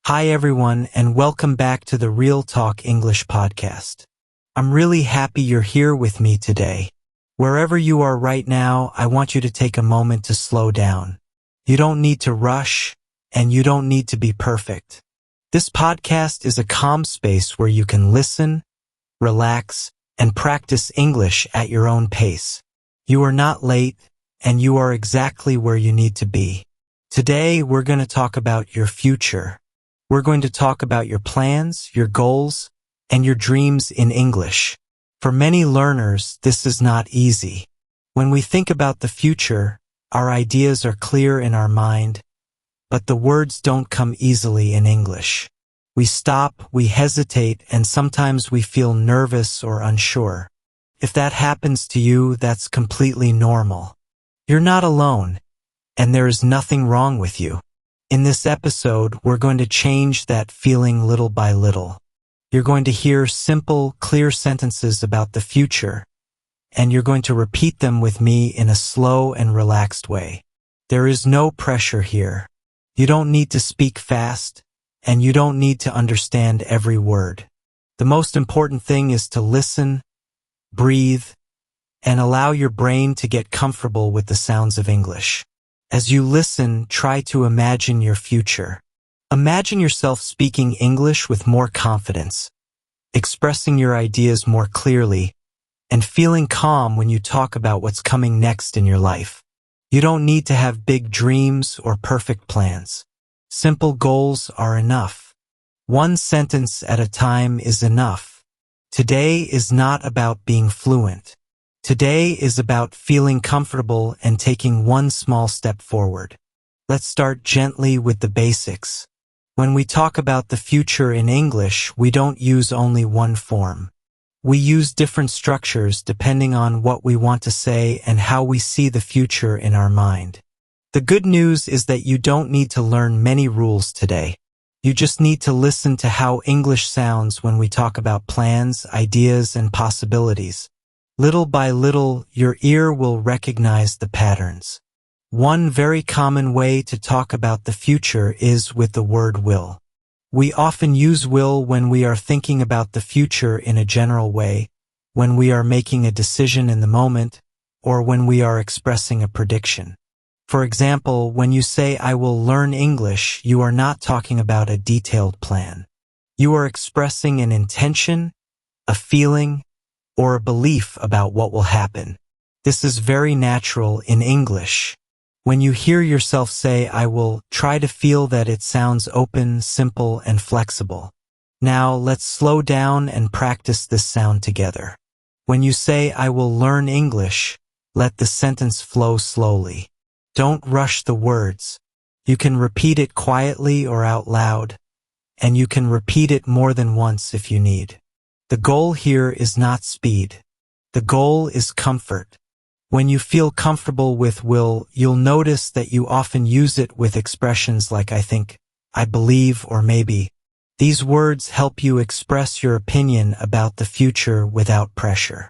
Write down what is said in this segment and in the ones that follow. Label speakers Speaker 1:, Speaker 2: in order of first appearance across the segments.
Speaker 1: Hi everyone, and welcome back to the Real Talk English podcast. I'm really happy you're here with me today. Wherever you are right now, I want you to take a moment to slow down. You don't need to rush, and you don't need to be perfect. This podcast is a calm space where you can listen, relax, and practice English at your own pace. You are not late, and you are exactly where you need to be. Today, we're going to talk about your future. We're going to talk about your plans, your goals, and your dreams in English. For many learners, this is not easy. When we think about the future, our ideas are clear in our mind, but the words don't come easily in English. We stop, we hesitate, and sometimes we feel nervous or unsure. If that happens to you, that's completely normal. You're not alone, and there is nothing wrong with you. In this episode, we're going to change that feeling little by little. You're going to hear simple, clear sentences about the future, and you're going to repeat them with me in a slow and relaxed way. There is no pressure here. You don't need to speak fast, and you don't need to understand every word. The most important thing is to listen, breathe, and allow your brain to get comfortable with the sounds of English. As you listen, try to imagine your future. Imagine yourself speaking English with more confidence, expressing your ideas more clearly, and feeling calm when you talk about what's coming next in your life. You don't need to have big dreams or perfect plans. Simple goals are enough. One sentence at a time is enough. Today is not about being fluent. Today is about feeling comfortable and taking one small step forward. Let's start gently with the basics. When we talk about the future in English, we don't use only one form. We use different structures depending on what we want to say and how we see the future in our mind. The good news is that you don't need to learn many rules today. You just need to listen to how English sounds when we talk about plans, ideas, and possibilities. Little by little, your ear will recognize the patterns. One very common way to talk about the future is with the word will. We often use will when we are thinking about the future in a general way, when we are making a decision in the moment, or when we are expressing a prediction. For example, when you say, "I will learn English," you are not talking about a detailed plan. You are expressing an intention, a feeling, or a belief about what will happen. This is very natural in English. When you hear yourself say, "I will," try to feel that it sounds open, simple, and flexible. Now, let's slow down and practice this sound together. When you say, "I will learn English," let the sentence flow slowly. Don't rush the words. You can repeat it quietly or out loud, and you can repeat it more than once if you need. The goal here is not speed. The goal is comfort. When you feel comfortable with will, you'll notice that you often use it with expressions like "I think," "I believe," or "maybe." These words help you express your opinion about the future without pressure.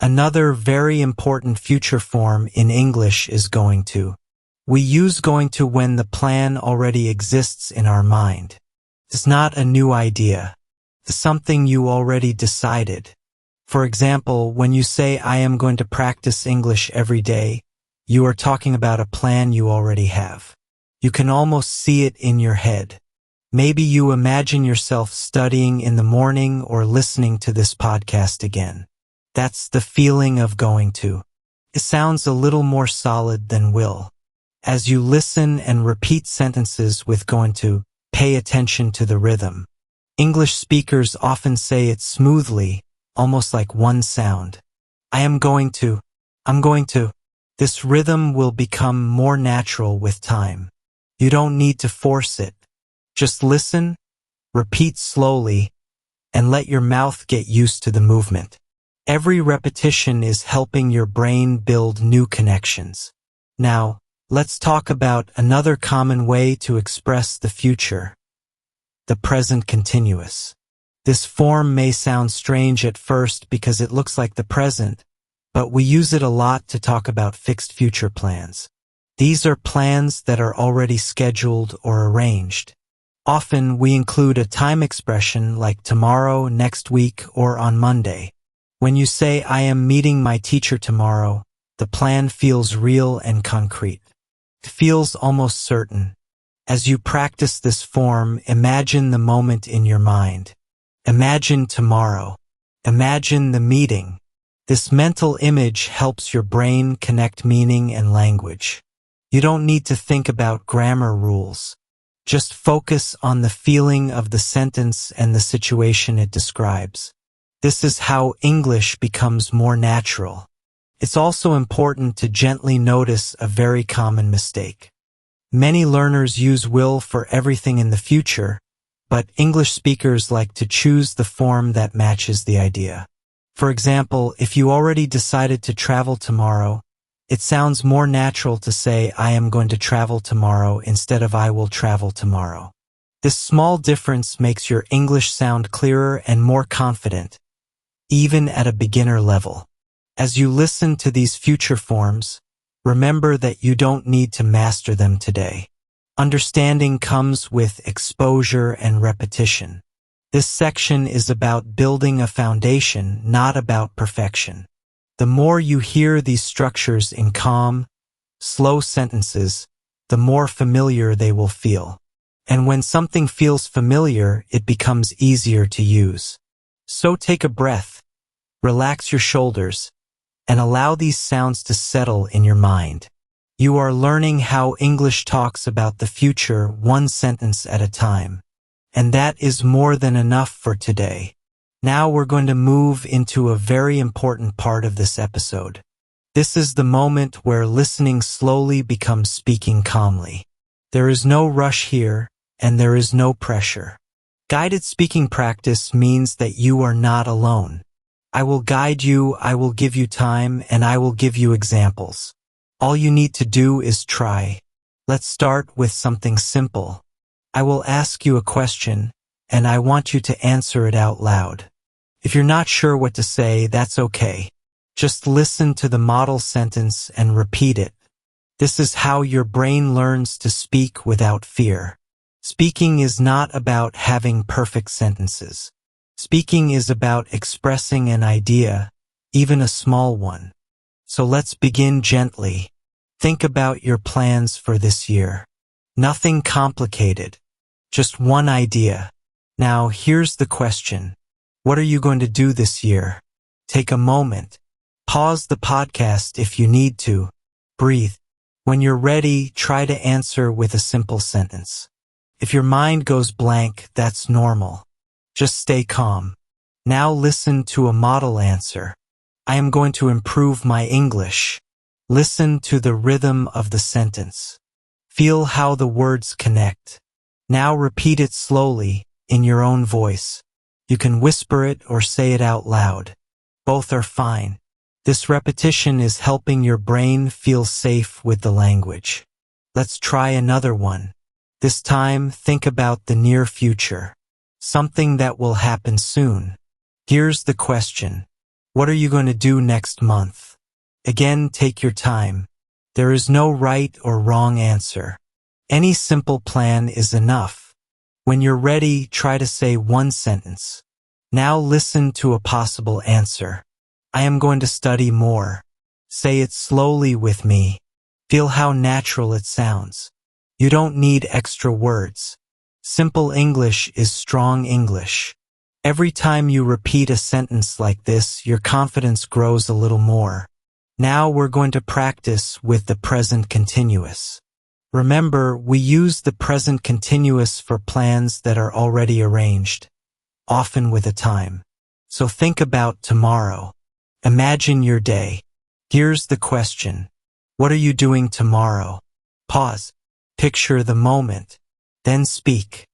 Speaker 1: Another very important future form in English is going to. We use going to when the plan already exists in our mind. It's not a new idea. Something you already decided. For example, when you say, "I am going to practice English every day," you are talking about a plan you already have. You can almost see it in your head. Maybe you imagine yourself studying in the morning or listening to this podcast again. That's the feeling of going to. It sounds a little more solid than will. As you listen and repeat sentences with going to, pay attention to the rhythm. English speakers often say it smoothly, almost like one sound. "I am going to," "I'm going to." This rhythm will become more natural with time. You don't need to force it. Just listen, repeat slowly, and let your mouth get used to the movement. Every repetition is helping your brain build new connections. Now, let's talk about another common way to express the future. The present continuous. This form may sound strange at first because it looks like the present, but we use it a lot to talk about fixed future plans. These are plans that are already scheduled or arranged. Often we include a time expression like tomorrow, next week, or on Monday. When you say, I am meeting my teacher tomorrow, the plan feels real and concrete. It feels almost certain. As you practice this form, imagine the moment in your mind. Imagine tomorrow. Imagine the meeting. This mental image helps your brain connect meaning and language. You don't need to think about grammar rules. Just focus on the feeling of the sentence and the situation it describes. This is how English becomes more natural. It's also important to gently notice a very common mistake. Many learners use will for everything in the future, but English speakers like to choose the form that matches the idea. For example, if you already decided to travel tomorrow, it sounds more natural to say, I am going to travel tomorrow instead of I will travel tomorrow. This small difference makes your English sound clearer and more confident, even at a beginner level. As you listen to these future forms, remember that you don't need to master them today. Understanding comes with exposure and repetition. This section is about building a foundation, not about perfection. The more you hear these structures in calm, slow sentences, the more familiar they will feel. And when something feels familiar, it becomes easier to use. So take a breath, relax your shoulders, and allow these sounds to settle in your mind. You are learning how English talks about the future one sentence at a time. And that is more than enough for today. Now we're going to move into a very important part of this episode. This is the moment where listening slowly becomes speaking calmly. There is no rush here, and there is no pressure. Guided speaking practice means that you are not alone. I will guide you, I will give you time, and I will give you examples. All you need to do is try. Let's start with something simple. I will ask you a question, and I want you to answer it out loud. If you're not sure what to say, that's okay. Just listen to the model sentence and repeat it. This is how your brain learns to speak without fear. Speaking is not about having perfect sentences. Speaking is about expressing an idea, even a small one. So let's begin gently. Think about your plans for this year. Nothing complicated. Just one idea. Now here's the question. What are you going to do this year? Take a moment. Pause the podcast if you need to. Breathe. When you're ready, try to answer with a simple sentence. If your mind goes blank, that's normal. Just stay calm. Now listen to a model answer. I am going to improve my English. Listen to the rhythm of the sentence. Feel how the words connect. Now repeat it slowly, in your own voice. You can whisper it or say it out loud. Both are fine. This repetition is helping your brain feel safe with the language. Let's try another one. This time, think about the near future. Something that will happen soon. Here's the question. What are you going to do next month? Again, take your time. There is no right or wrong answer. Any simple plan is enough. When you're ready, try to say one sentence. Now listen to a possible answer. I am going to study more. Say it slowly with me. Feel how natural it sounds. You don't need extra words. Simple English is strong English. Every time you repeat a sentence like this, your confidence grows a little more. Now we're going to practice with the present continuous. Remember, we use the present continuous for plans that are already arranged, often with a time. So think about tomorrow. Imagine your day. Here's the question. What are you doing tomorrow? Pause. Picture the moment. Then speak.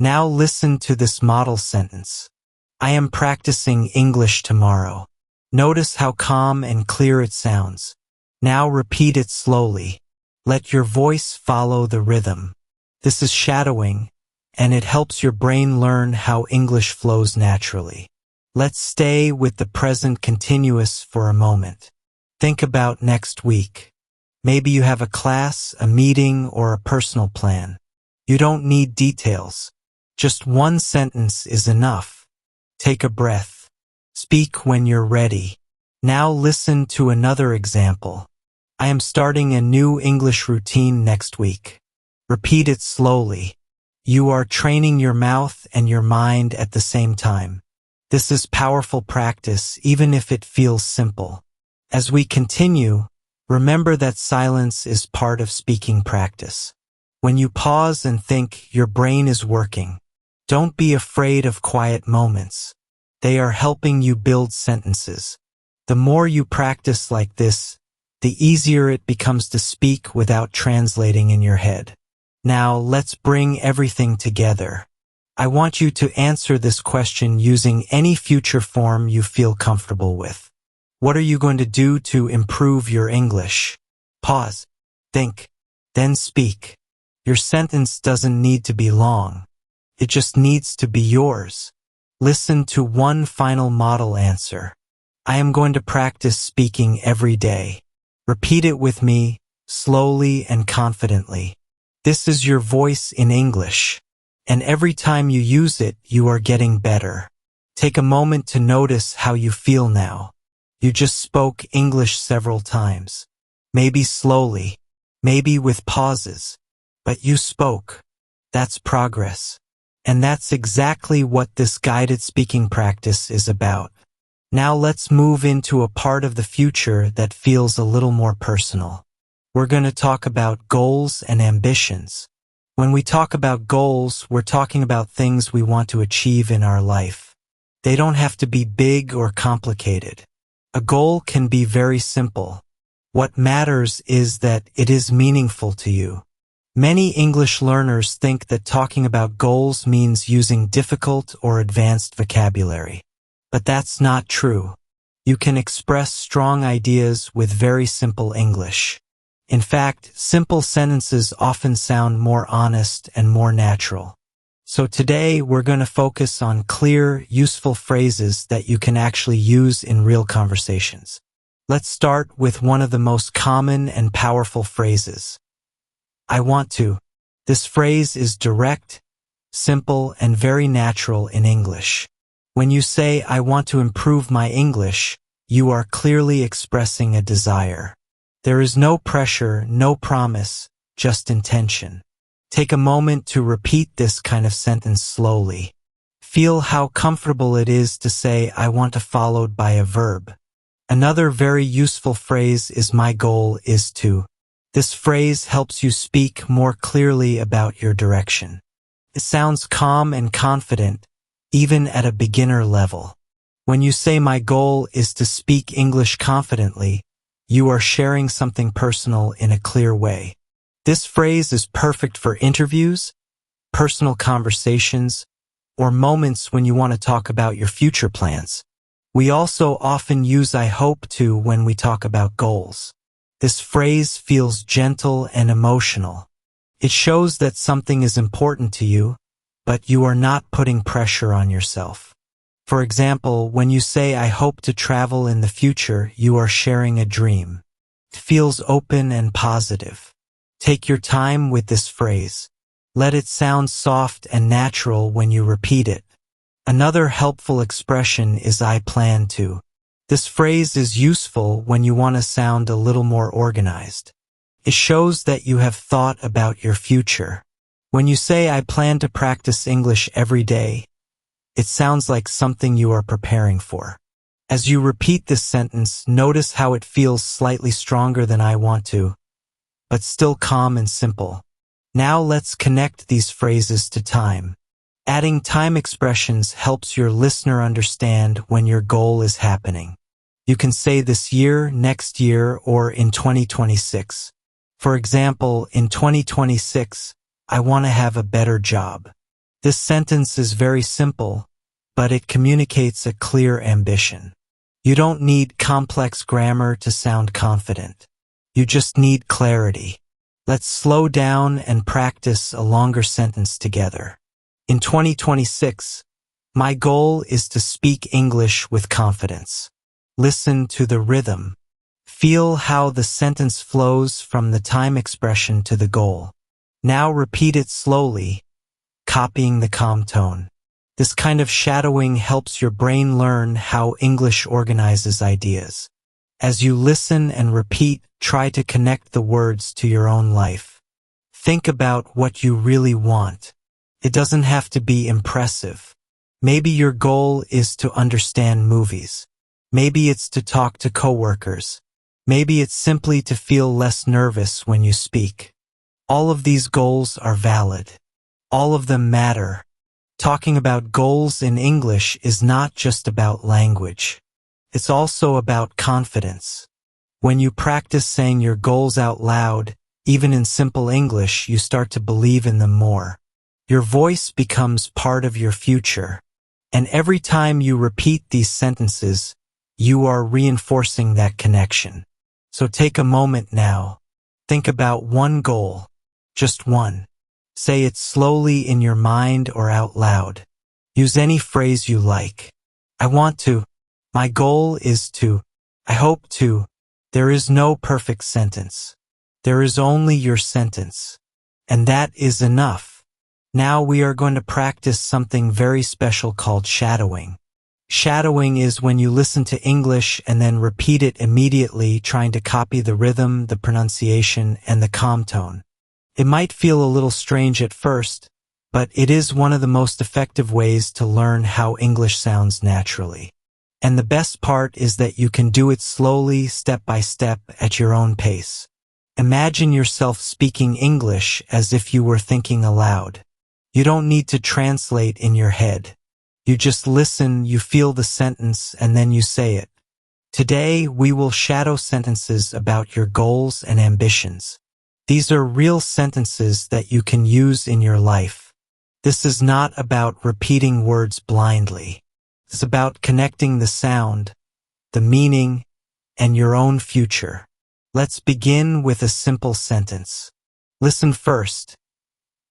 Speaker 1: Now listen to this model sentence. I am practicing English tomorrow. Notice how calm and clear it sounds. Now repeat it slowly. Let your voice follow the rhythm. This is shadowing, and it helps your brain learn how English flows naturally. Let's stay with the present continuous for a moment. Think about next week. Maybe you have a class, a meeting, or a personal plan. You don't need details. Just one sentence is enough. Take a breath. Speak when you're ready. Now listen to another example. I am starting a new English routine next week. Repeat it slowly. You are training your mouth and your mind at the same time. This is powerful practice, even if it feels simple. As we continue, remember that silence is part of speaking practice. When you pause and think, your brain is working. Don't be afraid of quiet moments. They are helping you build sentences. The more you practice like this, the easier it becomes to speak without translating in your head. Now, let's bring everything together. I want you to answer this question using any future form you feel comfortable with. What are you going to do to improve your English? Pause, think, then speak. Your sentence doesn't need to be long. It just needs to be yours. Listen to one final model answer. I am going to practice speaking every day. Repeat it with me, slowly and confidently. This is your voice in English. And every time you use it, you are getting better. Take a moment to notice how you feel now. You just spoke English several times. Maybe slowly, maybe with pauses. But you spoke. That's progress. And that's exactly what this guided speaking practice is about. Now let's move into a part of the future that feels a little more personal. We're going to talk about goals and ambitions. When we talk about goals, we're talking about things we want to achieve in our life. They don't have to be big or complicated. A goal can be very simple. What matters is that it is meaningful to you. Many English learners think that talking about goals means using difficult or advanced vocabulary. But that's not true. You can express strong ideas with very simple English. In fact, simple sentences often sound more honest and more natural. So today we're going to focus on clear, useful phrases that you can actually use in real conversations. Let's start with one of the most common and powerful phrases. I want to. This phrase is direct, simple, and very natural in English. When you say, I want to improve my English, you are clearly expressing a desire. There is no pressure, no promise, just intention. Take a moment to repeat this kind of sentence slowly. Feel how comfortable it is to say, I want to, followed by a verb. Another very useful phrase is my goal is to. This phrase helps you speak more clearly about your direction. It sounds calm and confident, even at a beginner level. When you say my goal is to speak English confidently, you are sharing something personal in a clear way. This phrase is perfect for interviews, personal conversations, or moments when you want to talk about your future plans. We also often use I hope to when we talk about goals. This phrase feels gentle and emotional. It shows that something is important to you, but you are not putting pressure on yourself. For example, when you say, I hope to travel in the future, you are sharing a dream. It feels open and positive. Take your time with this phrase. Let it sound soft and natural when you repeat it. Another helpful expression is I plan to. This phrase is useful when you want to sound a little more organized. It shows that you have thought about your future. When you say, I plan to practice English every day, it sounds like something you are preparing for. As you repeat this sentence, notice how it feels slightly stronger than I want to, but still calm and simple. Now let's connect these phrases to time. Adding time expressions helps your listener understand when your goal is happening. You can say this year, next year, or in 2026. For example, in 2026, I want to have a better job. This sentence is very simple, but it communicates a clear ambition. You don't need complex grammar to sound confident. You just need clarity. Let's slow down and practice a longer sentence together. In 2026, my goal is to speak English with confidence. Listen to the rhythm. Feel how the sentence flows from the time expression to the goal. Now repeat it slowly, copying the calm tone. This kind of shadowing helps your brain learn how English organizes ideas. As you listen and repeat, try to connect the words to your own life. Think about what you really want. It doesn't have to be impressive. Maybe your goal is to understand movies. Maybe it's to talk to coworkers. Maybe it's simply to feel less nervous when you speak. All of these goals are valid. All of them matter. Talking about goals in English is not just about language. It's also about confidence. When you practice saying your goals out loud, even in simple English, you start to believe in them more. Your voice becomes part of your future. And every time you repeat these sentences, you are reinforcing that connection. So take a moment now. Think about one goal. Just one. Say it slowly in your mind or out loud. Use any phrase you like. I want to. My goal is to. I hope to. There is no perfect sentence. There is only your sentence. And that is enough. Now we are going to practice something very special called shadowing. Shadowing is when you listen to English and then repeat it immediately, trying to copy the rhythm, the pronunciation, and the calm tone. It might feel a little strange at first, but it is one of the most effective ways to learn how English sounds naturally. And the best part is that you can do it slowly, step by step, at your own pace. Imagine yourself speaking English as if you were thinking aloud. You don't need to translate in your head. You just listen, you feel the sentence, and then you say it. Today, we will shadow sentences about your goals and ambitions. These are real sentences that you can use in your life. This is not about repeating words blindly. It's about connecting the sound, the meaning, and your own future. Let's begin with a simple sentence. Listen first.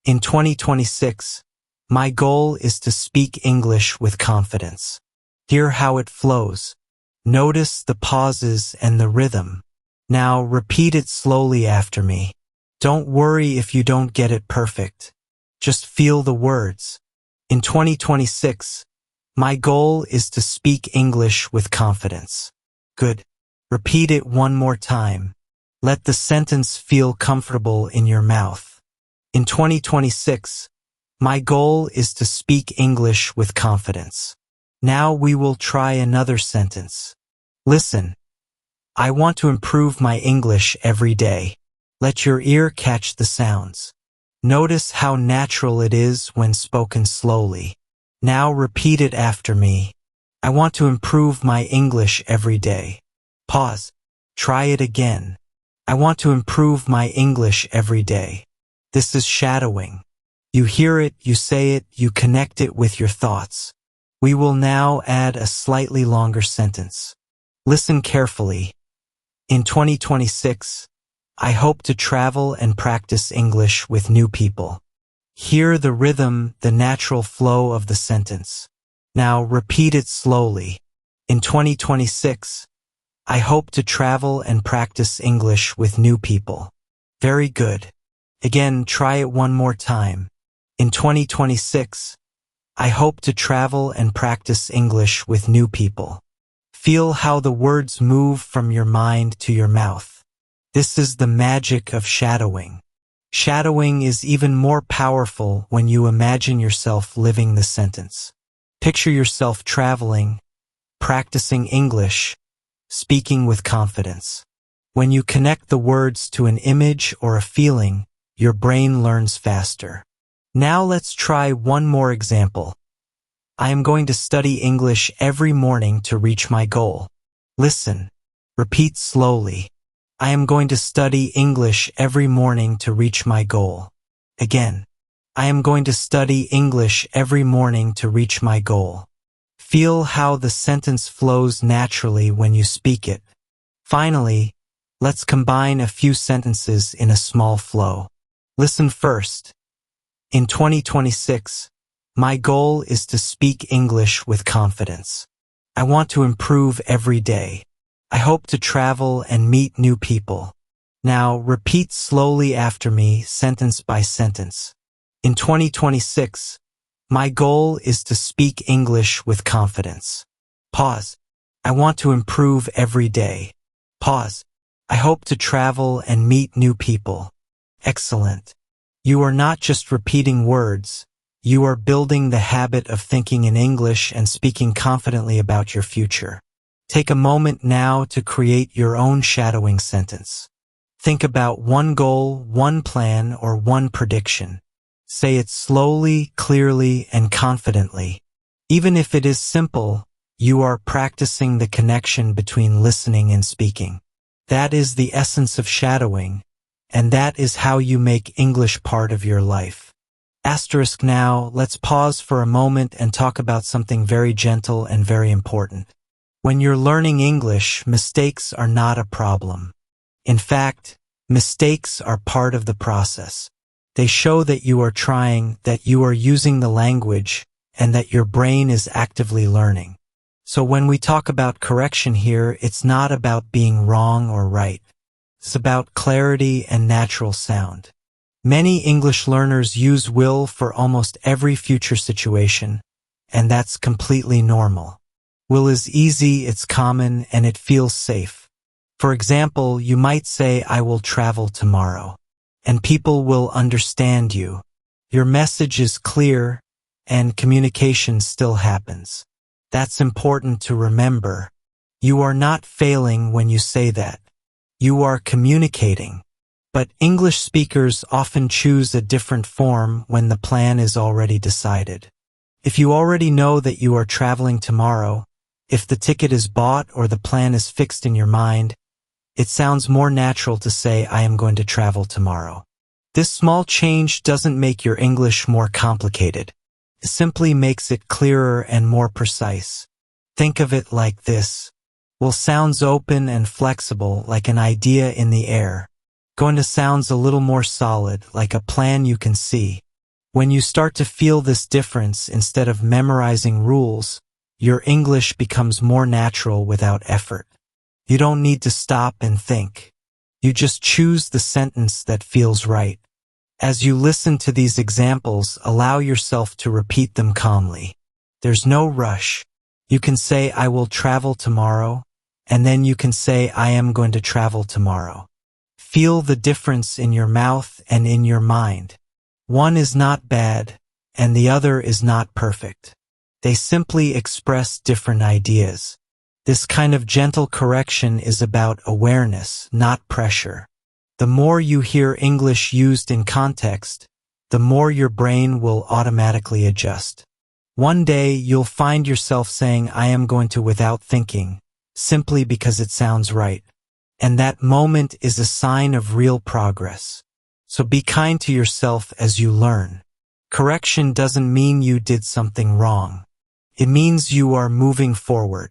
Speaker 1: In 2026, my goal is to speak English with confidence. Hear how it flows. Notice the pauses and the rhythm. Now repeat it slowly after me. Don't worry if you don't get it perfect. Just feel the words. In 2026, my goal is to speak English with confidence. Good. Repeat it one more time. Let the sentence feel comfortable in your mouth. In 2026, my goal is to speak English with confidence. Now we will try another sentence. Listen. I want to improve my English every day. Let your ear catch the sounds. Notice how natural it is when spoken slowly. Now repeat it after me. I want to improve my English every day. Pause. Try it again. I want to improve my English every day. This is shadowing. You hear it, you say it, you connect it with your thoughts. We will now add a slightly longer sentence. Listen carefully. In 2026, I hope to travel and practice English with new people. Hear the rhythm, the natural flow of the sentence. Now repeat it slowly. In 2026, I hope to travel and practice English with new people. Very good. Again, try it one more time. In 2026, I hope to travel and practice English with new people. Feel how the words move from your mind to your mouth. This is the magic of shadowing. Shadowing is even more powerful when you imagine yourself living the sentence. Picture yourself traveling, practicing English, speaking with confidence. When you connect the words to an image or a feeling, your brain learns faster. Now let's try one more example. I am going to study English every morning to reach my goal. Listen. Repeat slowly. I am going to study English every morning to reach my goal. Again. I am going to study English every morning to reach my goal. Feel how the sentence flows naturally when you speak it. Finally, let's combine a few sentences in a small flow. Listen first. In 2026, my goal is to speak English with confidence. I want to improve every day. I hope to travel and meet new people. Now repeat slowly after me, sentence by sentence. In 2026, My goal is to speak English with confidence. Pause. I want to improve every day. Pause. I hope to travel and meet new people. Excellent. You are not just repeating words. You are building the habit of thinking in English and speaking confidently about your future. Take a moment now to create your own shadowing sentence. Think about one goal, one plan, or one prediction. Say it slowly, clearly, and confidently. Even if it is simple, you are practicing the connection between listening and speaking. That is the essence of shadowing, and that is how you make English part of your life. Asterisk now, let's pause for a moment and talk about something very gentle and very important. When you're learning English, mistakes are not a problem. In fact, mistakes are part of the process. They show that you are trying, that you are using the language, and that your brain is actively learning. So when we talk about correction here, it's not about being wrong or right. It's about clarity and natural sound. Many English learners use will for almost every future situation, and that's completely normal. Will is easy, it's common, and it feels safe. For example, you might say, I will travel tomorrow, and people will understand you. Your message is clear, and communication still happens. That's important to remember. You are not failing when you say that. You are communicating. But English speakers often choose a different form when the plan is already decided. If you already know that you are traveling tomorrow, if the ticket is bought or the plan is fixed in your mind, it sounds more natural to say, I am going to travel tomorrow. This small change doesn't make your English more complicated. It simply makes it clearer and more precise. Think of it like this. Will sounds open and flexible, like an idea in the air. Going to sounds a little more solid, like a plan you can see. When you start to feel this difference instead of memorizing rules, your English becomes more natural without effort. You don't need to stop and think. You just choose the sentence that feels right. As you listen to these examples, allow yourself to repeat them calmly. There's no rush. You can say, I will travel tomorrow, and then you can say, I am going to travel tomorrow. Feel the difference in your mouth and in your mind. One is not bad, and the other is not perfect. They simply express different ideas. This kind of gentle correction is about awareness, not pressure. The more you hear English used in context, the more your brain will automatically adjust. One day you'll find yourself saying, I am going to without thinking, simply because it sounds right. And that moment is a sign of real progress. So be kind to yourself as you learn. Correction doesn't mean you did something wrong. It means you are moving forward.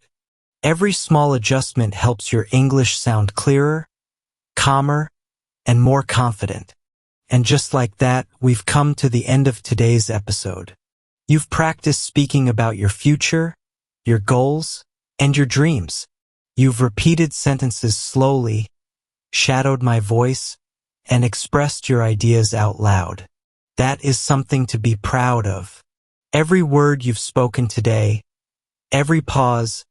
Speaker 1: Every small adjustment helps your English sound clearer, calmer, and more confident. And just like that, we've come to the end of today's episode. You've practiced speaking about your future, your goals, and your dreams. You've repeated sentences slowly, shadowed my voice, and expressed your ideas out loud. That is something to be proud of. Every word you've spoken today, every pause,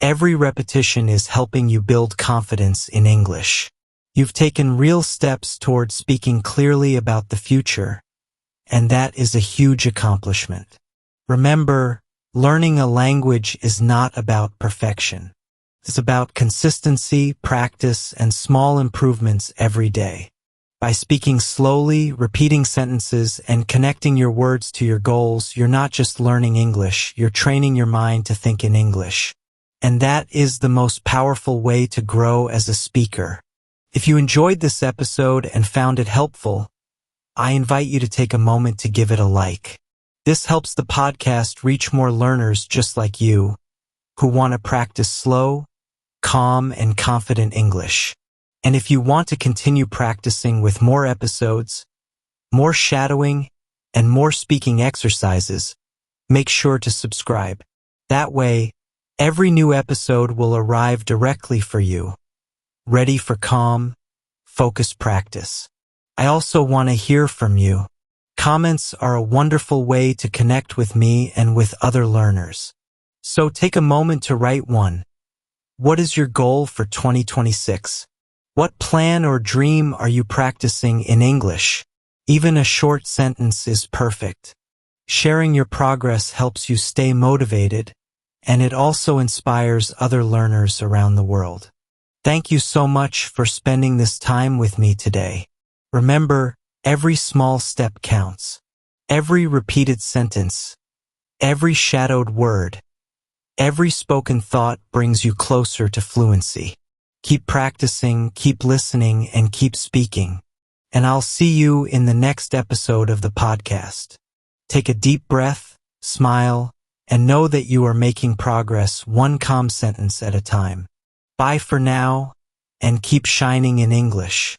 Speaker 1: every repetition is helping you build confidence in English. You've taken real steps towards speaking clearly about the future, and that is a huge accomplishment. Remember, learning a language is not about perfection. It's about consistency, practice, and small improvements every day. By speaking slowly, repeating sentences, and connecting your words to your goals, you're not just learning English, you're training your mind to think in English. And that is the most powerful way to grow as a speaker. If you enjoyed this episode and found it helpful, I invite you to take a moment to give it a like. This helps the podcast reach more learners just like you, who want to practice slow, calm, and confident English. And if you want to continue practicing with more episodes, more shadowing, and more speaking exercises, make sure to subscribe. That way, every new episode will arrive directly for you, ready for calm, focused practice. I also want to hear from you. Comments are a wonderful way to connect with me and with other learners. So take a moment to write one. What is your goal for 2026? What plan or dream are you practicing in English? Even a short sentence is perfect. Sharing your progress helps you stay motivated, and it also inspires other learners around the world. Thank you so much for spending this time with me today. Remember, every small step counts. Every repeated sentence, every shadowed word, every spoken thought brings you closer to fluency. Keep practicing, keep listening, and keep speaking. And I'll see you in the next episode of the podcast. Take a deep breath, smile, and know that you are making progress one calm sentence at a time. Bye for now, and keep shining in English.